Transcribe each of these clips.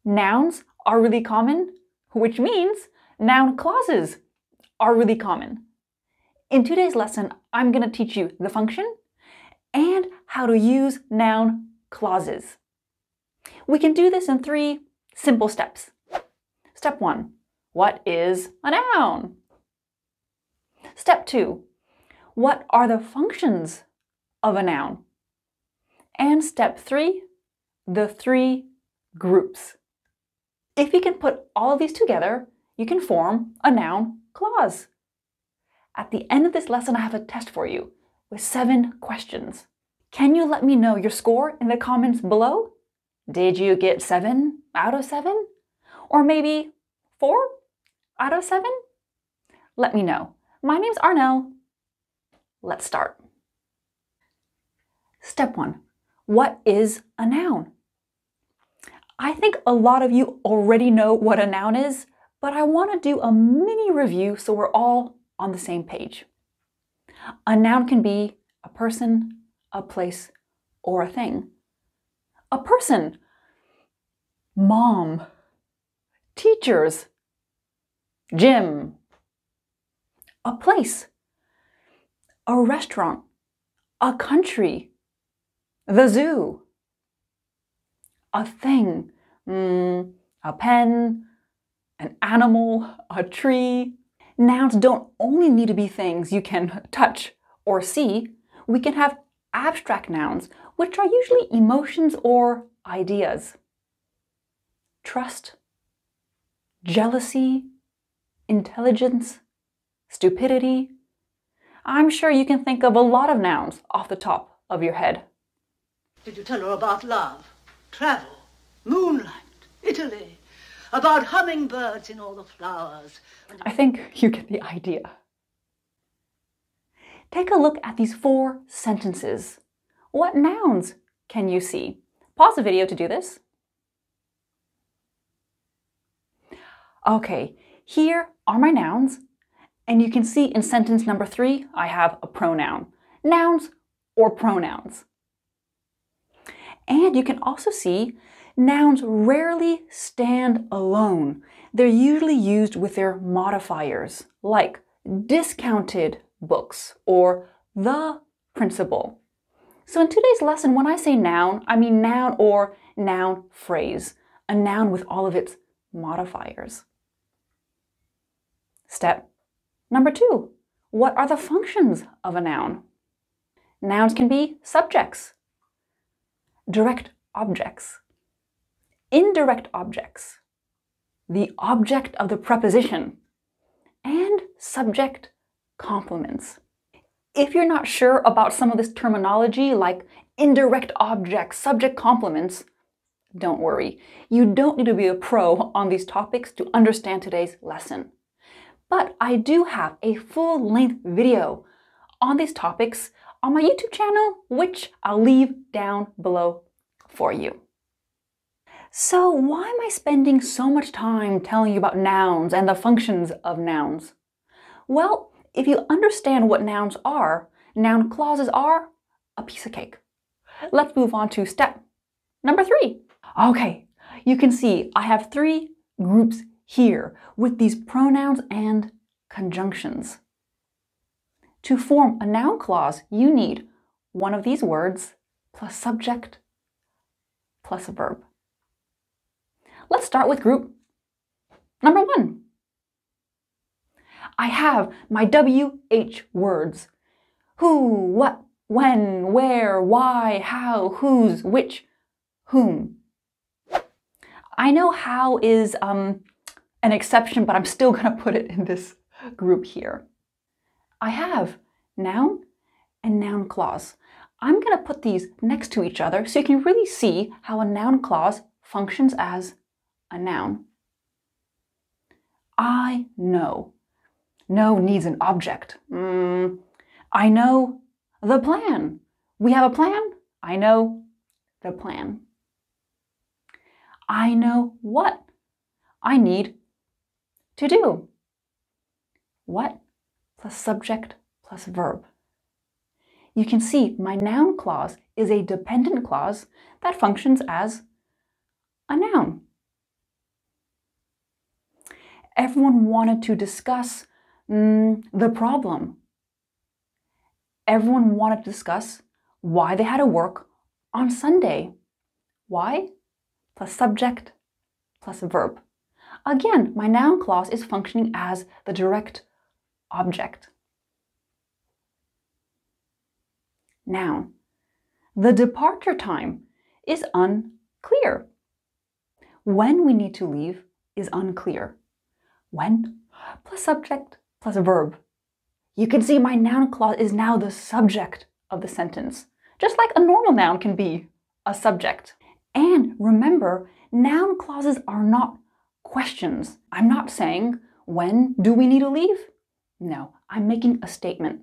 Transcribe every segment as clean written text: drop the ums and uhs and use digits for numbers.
nouns are really common, which means noun clauses are really common. In today's lesson, I'm going to teach you the function and how to use noun clauses. We can do this in 3 simple steps. Step 1, what is a noun? Step 2, what are the functions of a noun? And step 3, the 3 groups. If you can put all of these together, you can form a noun clause. At the end of this lesson, I have a test for you with 7 questions. Can you let me know your score in the comments below? Did you get 7 out of 7? Or maybe 4 out of 7? Let me know. My name's Arnell. Let's start. Step 1. What is a noun? I think a lot of you already know what a noun is, but I want to do a mini review so we're all on the same page. A noun can be a person, a place, or a thing. A person, mom, teachers, gym. A place, a restaurant, a country, the zoo. A thing, a pen, an animal, a tree. Nouns don't only need to be things you can touch or see. We can have abstract nouns, which are usually emotions or ideas. Trust, jealousy, intelligence, stupidity. I'm sure you can think of a lot of nouns off the top of your head. Did you tell her about love, travel, moonlight, Italy, about hummingbirds in all the flowers? I think you get the idea. Take a look at these 4 sentences. What nouns can you see? Pause the video to do this. Okay, here are my nouns, and you can see in sentence number 3, I have a pronoun. Nouns or pronouns. And you can also see nouns rarely stand alone. They're usually used with their modifiers, like discounted books or the principal. So in today's lesson, when I say noun, I mean noun or noun phrase, a noun with all of its modifiers. Step number 2, what are the functions of a noun? Nouns can be subjects, direct objects, indirect objects, the object of the preposition, and subject complements. If you're not sure about some of this terminology like indirect objects, subject complements, don't worry. You don't need to be a pro on these topics to understand today's lesson. But I do have a full-length video on these topics on my YouTube channel, which I'll leave down below for you. So why am I spending so much time telling you about nouns and the functions of nouns? Well, if you understand what nouns are, noun clauses are a piece of cake. Let's move on to step number 3. Okay, you can see I have 3 groups here with these pronouns and conjunctions. To form a noun clause, you need one of these words plus subject plus a verb. Let's start with group number 1. I have my WH words. Who, what, when, where, why, how, whose, which, whom. I know how is an exception, but I'm still going to put it in this group here. I have noun and noun clause. I'm going to put these next to each other so you can really see how a noun clause functions as a noun. I know. Know needs an object. I know the plan. We have a plan. I know the plan. I know what I need to do. What plus subject plus verb. You can see my noun clause is a dependent clause that functions as a noun. Everyone wanted to discuss the problem. Everyone wanted to discuss why they had to work on Sunday. Why? Plus subject plus verb. Again, my noun clause is functioning as the direct object. Noun. The departure time is unclear. When we need to leave is unclear. When plus subject plus verb. You can see my noun clause is now the subject of the sentence, just like a normal noun can be a subject. And remember, noun clauses are not questions. I'm not saying, when do we need to leave? No, I'm making a statement.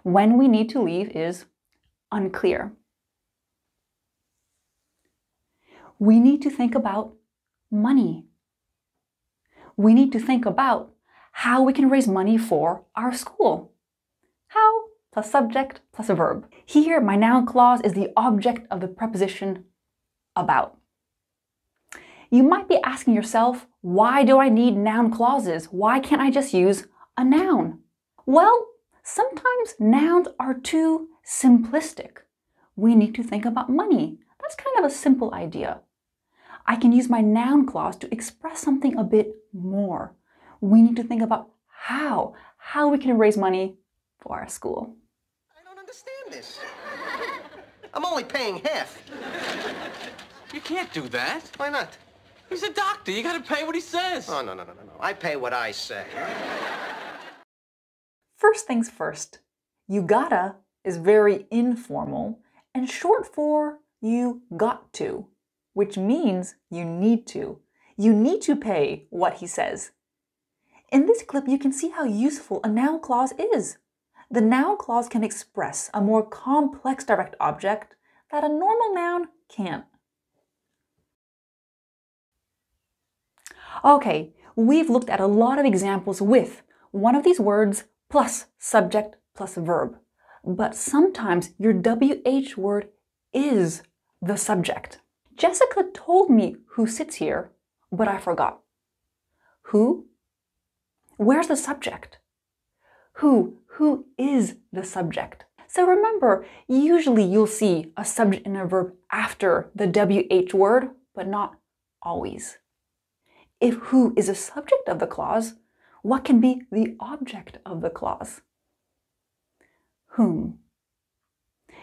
When we need to leave is unclear. We need to think about money. We need to think about how we can raise money for our school. How plus subject plus a verb. Here, my noun clause is the object of the preposition about. You might be asking yourself, why do I need noun clauses? Why can't I just use a noun? Well, sometimes nouns are too simplistic. We need to think about money. That's kind of a simple idea. I can use my noun clause to express something a bit more. We need to think about how we can raise money for our school. I don't understand this. I'm only paying half. You can't do that. Why not? He's a doctor. You gotta pay what he says. Oh, no. I pay what I say. First things first, you gotta is very informal and short for you got to, which means you need to. You need to pay what he says. In this clip, you can see how useful a noun clause is. The noun clause can express a more complex direct object that a normal noun can't. Okay, we've looked at a lot of examples with one of these words plus subject plus verb. But sometimes your WH word is the subject. Jessica told me who sits here, but I forgot. Who? Where's the subject? Who is the subject? So remember, usually you'll see a subject and a verb after the WH word, but not always. If who is a subject of the clause, what can be the object of the clause? Whom.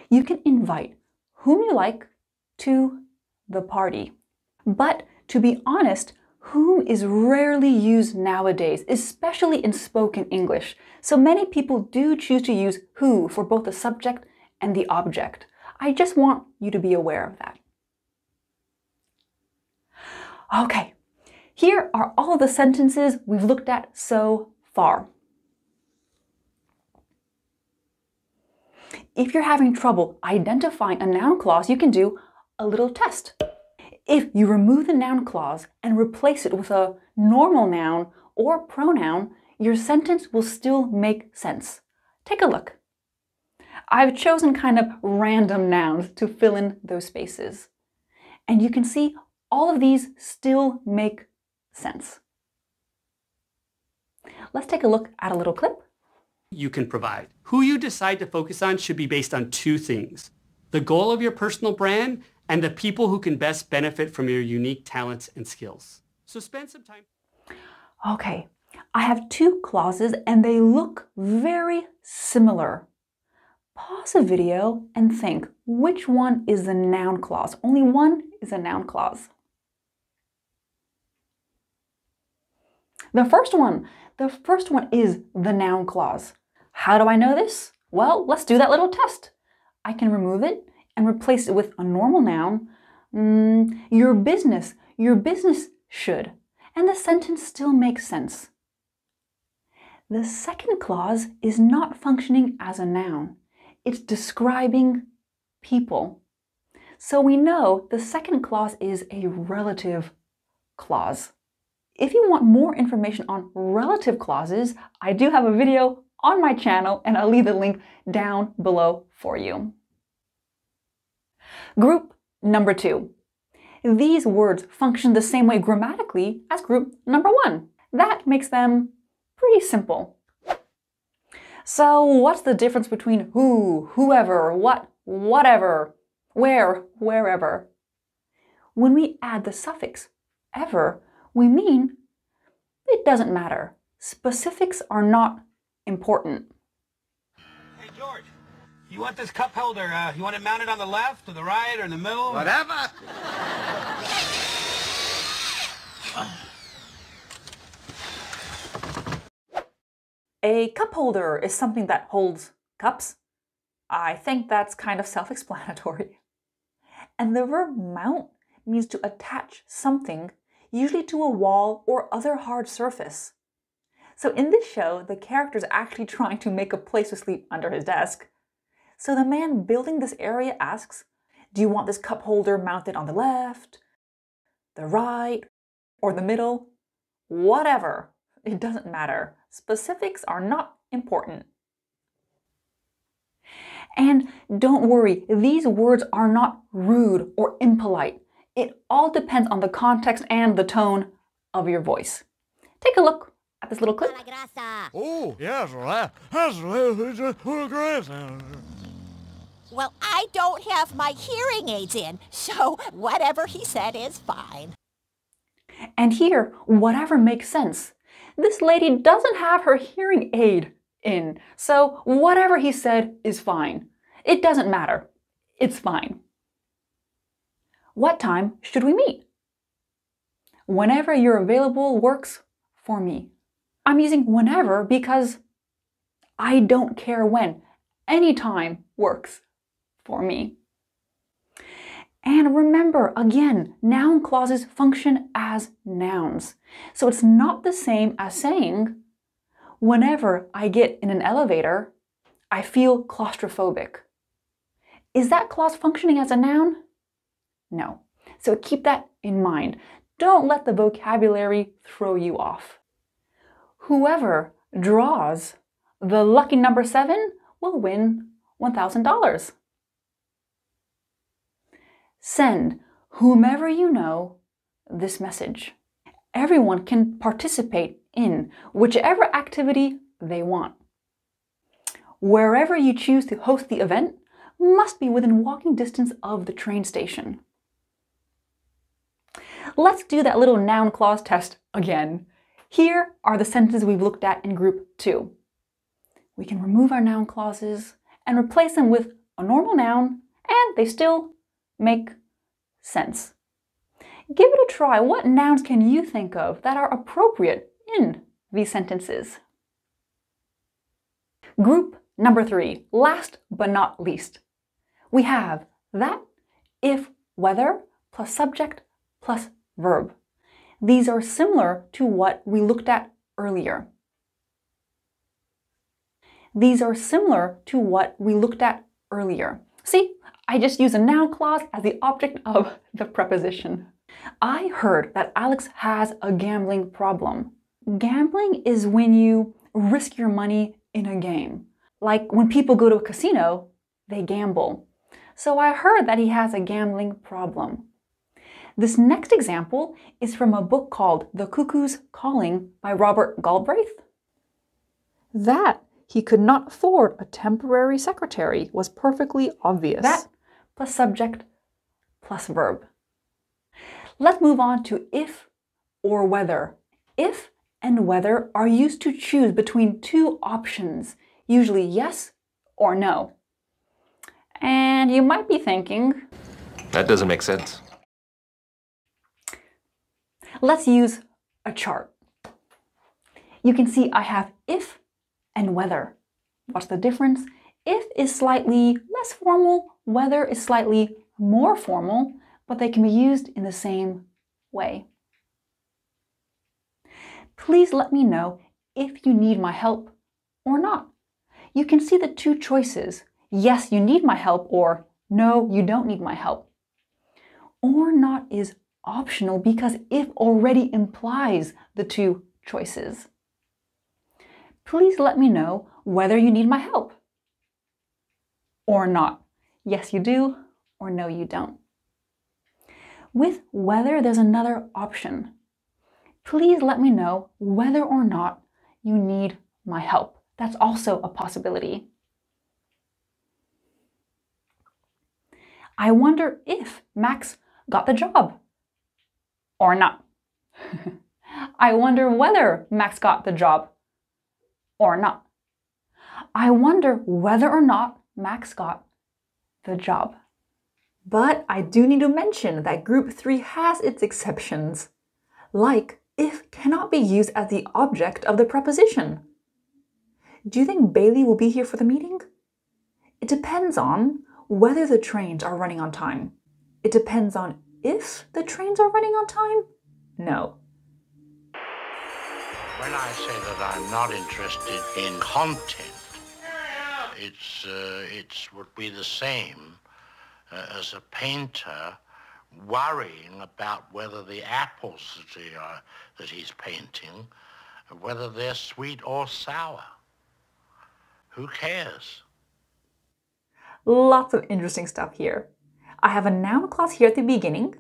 You can invite whom you like to the party. But to be honest, whom is rarely used nowadays, especially in spoken English. So many people do choose to use who for both the subject and the object. I just want you to be aware of that. Okay, here are all of the sentences we've looked at so far. If you're having trouble identifying a noun clause, you can do a little test. If you remove the noun clause and replace it with a normal noun or pronoun, your sentence will still make sense. Take a look. I've chosen kind of random nouns to fill in those spaces. And you can see all of these still make sense. Let's take a look at a little clip. You can provide. Who you decide to focus on should be based on two things: the goal of your personal brand and the people who can best benefit from your unique talents and skills. So spend some time. Okay, I have two clauses and they look very similar. Pause the video and think, which one is the noun clause? Only one is a noun clause. The first one is the noun clause. How do I know this? Well, let's do that little test. I can remove it and replace it with a normal noun. Your business should. And the sentence still makes sense. The second clause is not functioning as a noun. It's describing people. So we know the second clause is a relative clause. If you want more information on relative clauses, I do have a video on my channel and I'll leave the link down below for you. Group number 2. These words function the same way grammatically as group number 1. That makes them pretty simple. So what's the difference between who, whoever, what, whatever, where, wherever? When we add the suffix ever, we mean it doesn't matter. Specifics are not important. Hey, George, you want this cup holder, you want it mounted on the left, or the right, or in the middle? Whatever. A cup holder is something that holds cups. I think that's kind of self-explanatory. And the verb mount means to attach something, usually to a wall or other hard surface. So in this show, the character's actually trying to make a place to sleep under his desk. So the man building this area asks, do you want this cup holder mounted on the left, the right, or the middle? Whatever. It doesn't matter. Specifics are not important. And don't worry, these words are not rude or impolite. It all depends on the context and the tone of your voice. Take a look at this little clip. Oh, yes, that's great. Well, I don't have my hearing aids in, so whatever he said is fine. And here, whatever makes sense. This lady doesn't have her hearing aid in, so whatever he said is fine. It doesn't matter. It's fine. What time should we meet? Whenever you're available works for me. I'm using whenever because I don't care when. Any time works for me. And remember, again, noun clauses function as nouns. So it's not the same as saying, whenever I get in an elevator, I feel claustrophobic. Is that clause functioning as a noun? No. So keep that in mind. Don't let the vocabulary throw you off. Whoever draws the lucky number 7 will win $1,000. Send whomever you know this message. Everyone can participate in whichever activity they want. Wherever you choose to host the event must be within walking distance of the train station. Let's do that little noun clause test again. Here are the sentences we've looked at in group 2. We can remove our noun clauses and replace them with a normal noun, and they still make sense. Give it a try. What nouns can you think of that are appropriate in these sentences? Group number 3, last but not least. We have that, if, whether, plus subject, plus verb. These are similar to what we looked at earlier. See, I just use a noun clause as the object of the preposition. I heard that Alex has a gambling problem. Gambling is when you risk your money in a game. Like when people go to a casino, they gamble. So I heard that he has a gambling problem. This next example is from a book called The Cuckoo's Calling by Robert Galbraith. That he could not afford a temporary secretary was perfectly obvious. That plus subject plus verb. Let's move on to if or whether. If and whether are used to choose between two options, usually yes or no. And you might be thinking, that doesn't make sense. Let's use a chart. You can see I have if and whether. What's the difference? If is slightly less formal, whether is slightly more formal, but they can be used in the same way. Please let me know if you need my help or not. You can see the two choices. Yes, you need my help, or no, you don't need my help. Or not is optional because if already implies the two choices. Please let me know whether you need my help or not. Yes, you do, or no, you don't. With whether, there's another option. please let me know whether or not you need my help. That's also a possibility. I wonder if Max got the job or not. I wonder whether Max got the job or not. I wonder whether or not Max got the job. But I do need to mention that group 3 has its exceptions. Like, if cannot be used as the object of the preposition. Do you think Bailey will be here for the meeting? It depends on whether the trains are running on time. It depends on if the trains are running on time? No. When I say that I'm not interested in content, it would be the same as a painter worrying about whether the apples that he's painting, whether they're sweet or sour. Who cares? Lots of interesting stuff here. I have a noun clause here at the beginning.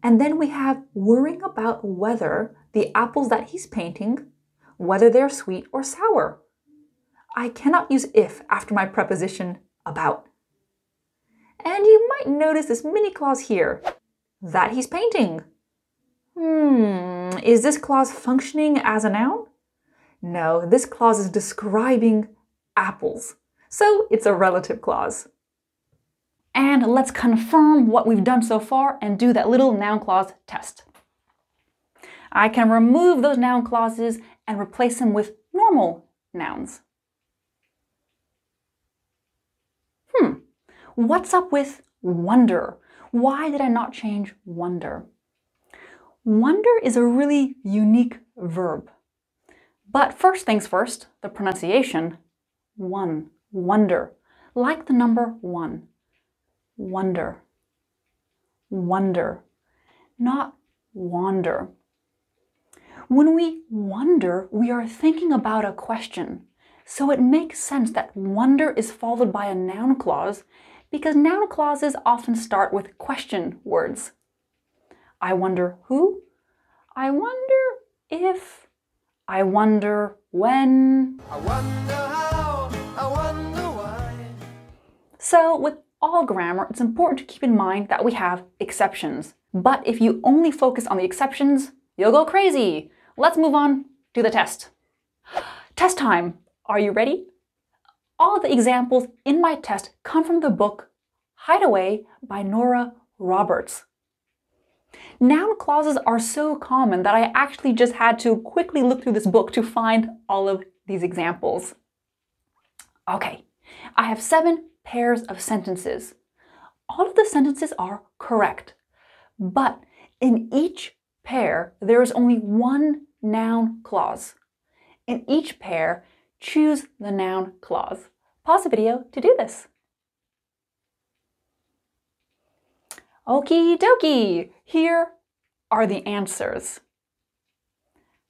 And then we have worrying about whether the apples that he's painting, whether they're sweet or sour. I cannot use if after my preposition about. And you might notice this mini clause here, that he's painting. Is this clause functioning as a noun? No, this clause is describing apples. So it's a relative clause. And let's confirm what we've done so far and do that little noun clause test. I can remove those noun clauses and replace them with normal nouns. What's up with wonder? Why did I not change wonder? Wonder is a really unique verb. But first things first, the pronunciation, one, wonder, like the number 1. Wonder, wonder, not wander. When we wonder, we are thinking about a question. So it makes sense that wonder is followed by a noun clause because noun clauses often start with question words. I wonder who, I wonder if, I wonder when. I wonder how, I wonder why. So with all grammar, it's important to keep in mind that we have exceptions. But if you only focus on the exceptions, you'll go crazy. Let's move on to the test. Test time. Are you ready? All the examples in my test come from the book Hideaway by Nora Roberts. Noun clauses are so common that I actually just had to quickly look through this book to find all of these examples. Okay, I have 7 pairs of sentences. All of the sentences are correct, but in each pair, there is only one noun clause. In each pair, choose the noun clause. Pause the video to do this. Okie dokie, here are the answers.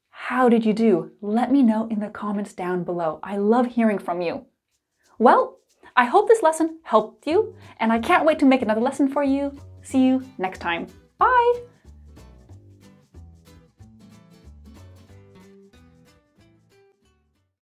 How did you do? Let me know in the comments down below. I love hearing from you. Well, I hope this lesson helped you, and I can't wait to make another lesson for you. See you next time. Bye!